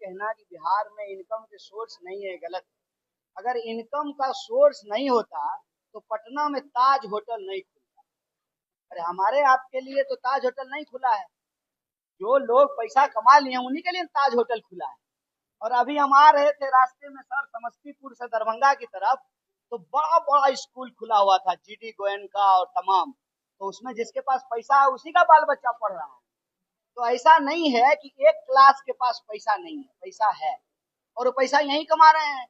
कहना कि बिहार में इनकम के सोर्स नहीं है गलत है। अगर इनकम का सोर्स नहीं होता तो पटना में ताज होटल नहीं खुलता। अरे हमारे आपके लिए तो ताज होटल नहीं खुला है, जो लोग पैसा कमा लिए उन्हीं के लिए ताज होटल खुला है। और अभी हम आ रहे थे रास्ते में सर, समस्तीपुर से दरभंगा की तरफ, तो बड़ा बड़ा स्कूल खुला हुआ था, जीडी गोयनका और तमाम। तो उसमें जिसके पास पैसा है उसी का बाल बच्चा पढ़ रहा है। तो ऐसा नहीं है कि एक क्लास के पास पैसा नहीं है, पैसा है और वो पैसा यहीं कमा रहे हैं।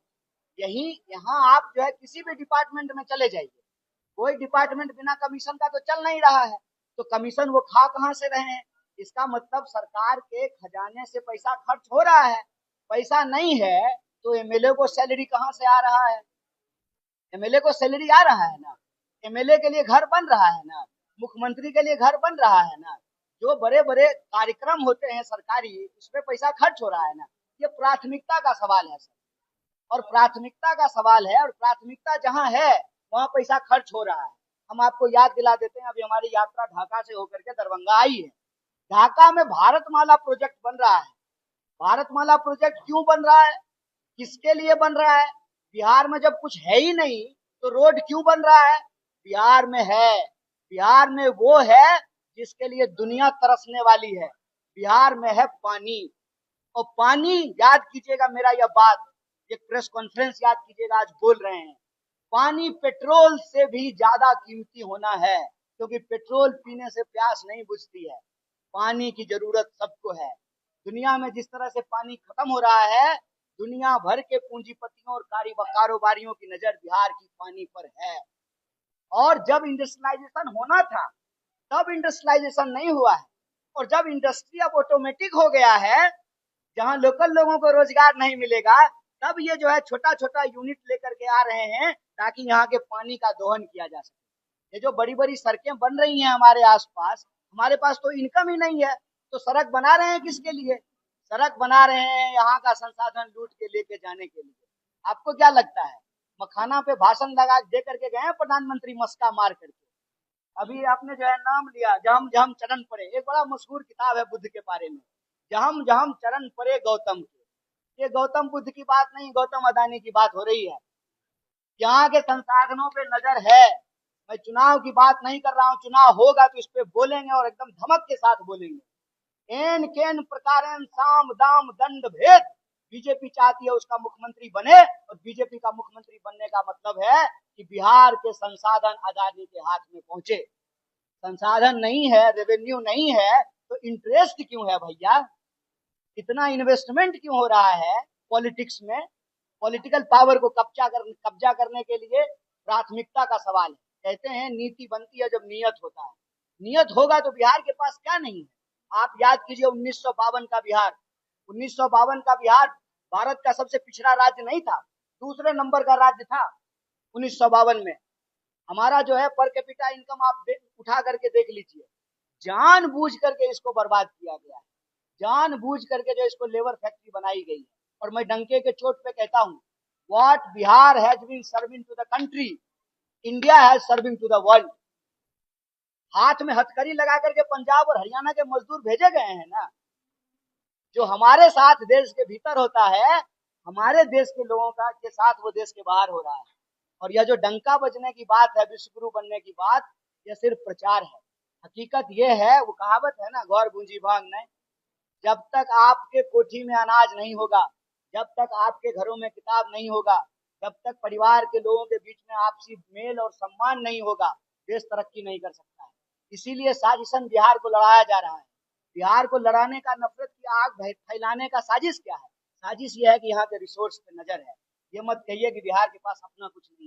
यही यहाँ आप जो है किसी भी डिपार्टमेंट में चले जाइए, कोई डिपार्टमेंट बिना कमीशन का तो चल नहीं रहा है। तो कमीशन वो खा कहाँ से रहे हैं? इसका मतलब सरकार के खजाने से पैसा खर्च हो रहा है। पैसा नहीं है तो एमएलए को सैलरी कहाँ से आ रहा है? एमएलए को सैलरी आ रहा है ना, एमएलए के लिए घर बन रहा है ना, मुख्यमंत्री के लिए घर बन रहा है ना, जो बड़े बड़े कार्यक्रम होते हैं सरकारी, उसमें पैसा खर्च हो रहा है ना। ये प्राथमिकता का सवाल है सर, और प्राथमिकता का सवाल है, और प्राथमिकता जहां है वहां पैसा खर्च हो रहा है। हम आपको याद दिला देते हैं, अभी हमारी यात्रा ढाका से होकर के दरभंगा आई है। ढाका में भारतमाला प्रोजेक्ट बन रहा है। भारतमाला प्रोजेक्ट क्यों बन रहा है, किसके लिए बन रहा है? बिहार में जब कुछ है ही नहीं तो रोड क्यों बन रहा है? बिहार में है, बिहार में वो है जिसके लिए दुनिया तरसने वाली है। बिहार में है पानी। और पानी, याद कीजिएगा मेरा यह बात, ये प्रेस कॉन्फ्रेंस याद कीजिएगा, आज बोल रहे हैं, पानी पेट्रोल से भी ज्यादा कीमती होना है, क्योंकि पेट्रोल पीने से प्यास नहीं बुझती है। पानी की जरूरत सबको है। दुनिया में जिस तरह से पानी खत्म हो रहा है, दुनिया भर के पूंजीपतियों और कारोबारियों की नजर बिहार की पानी पर है। और जब इंडस्ट्रियलाइजेशन होना था तब इंडस्ट्रियलाइजेशन नहीं हुआ है, और जब इंडस्ट्री अब ऑटोमेटिक हो गया है, जहां लोकल लोगों को रोजगार नहीं मिलेगा, तब ये जो है छोटा छोटा यूनिट लेकर के आ रहे हैं ताकि यहाँ के पानी का दोहन किया जा सके। ये जो बड़ी बड़ी सड़कें बन रही हैं हमारे आसपास, हमारे पास तो इनकम ही नहीं है, तो सड़क बना रहे हैं किसके लिए? सड़क बना रहे हैं यहाँ का संसाधन लूट के लेके जाने के लिए। आपको क्या लगता है, मखाना पे भाषण लगा दे करके गए प्रधानमंत्री मस्का मार करके? अभी आपने जो है नाम लिया, जहम जहम चरण पड़े, एक बड़ा मशहूर किताब है बुद्ध के बारे में, जहम जहम चरण पड़े गौतम के। ये गौतम बुद्ध की बात नहीं, गौतम अदानी की बात हो रही है। यहाँ के संसाधनों पे नजर है। मैं चुनाव की बात नहीं कर रहा हूँ, चुनाव होगा तो इस पे बोलेंगे और एकदम धमक के साथ बोलेंगे। एन केन प्रकार साम दाम दंड भेद, बीजेपी चाहती है उसका मुख्यमंत्री बने, और बीजेपी का मुख्यमंत्री बनने का मतलब है कि बिहार के संसाधन अदानी के हाथ में पहुंचे। संसाधन नहीं है, रेवेन्यू नहीं है, तो इंटरेस्ट क्यों है भैया? इतना इन्वेस्टमेंट क्यों हो रहा है पॉलिटिक्स में? पॉलिटिकल पावर को कब्जा करने के लिए प्राथमिकता का सवाल है। कहते हैं नीति बनती है जब नियत होता है। नियत होगा तो बिहार के पास क्या नहीं है? आप याद कीजिए 1952 का बिहार। 1952 का बिहार भारत का सबसे पिछड़ा राज्य नहीं था, दूसरे नंबर का राज्य था 1952 में। हमारा जो है पर कैपिटा इनकम आप उठा करके देख लीजिए। जानबूझ करके इसको बर्बाद किया गया है, जानबूझ करके जो इसको लेबर फैक्ट्री बनाई गई है। और मैं डंके के चोट पे कहता हूँ, what Bihar has been serving to the country, India has serving to the world. हाथ में हथकड़ी लगा करके पंजाब और हरियाणा के मजदूर भेजे गए हैं ना। जो हमारे साथ देश के भीतर होता है, हमारे देश के लोगों का के साथ वो देश के बाहर हो रहा है। और यह जो डंका बजने की बात है, विश्वगुरु बनने की बात, यह सिर्फ प्रचार है। हकीकत यह है, वो कहावत है ना, गौर पूंजी भाग नहीं। जब तक आपके कोठी में अनाज नहीं होगा, जब तक आपके घरों में किताब नहीं होगा, जब तक परिवार के लोगों के बीच में आपसी मेल और सम्मान नहीं होगा, देश तरक्की नहीं कर सकता है। इसीलिए साजिशन बिहार को लड़ाया जा रहा है। बिहार को लड़ाने का, नफरत की आग फैलाने का साजिश क्या है? साजिश यह है कि यहाँ के रिसोर्स पे नजर है। ये मत कहिए कि बिहार के पास अपना कुछ नहीं है।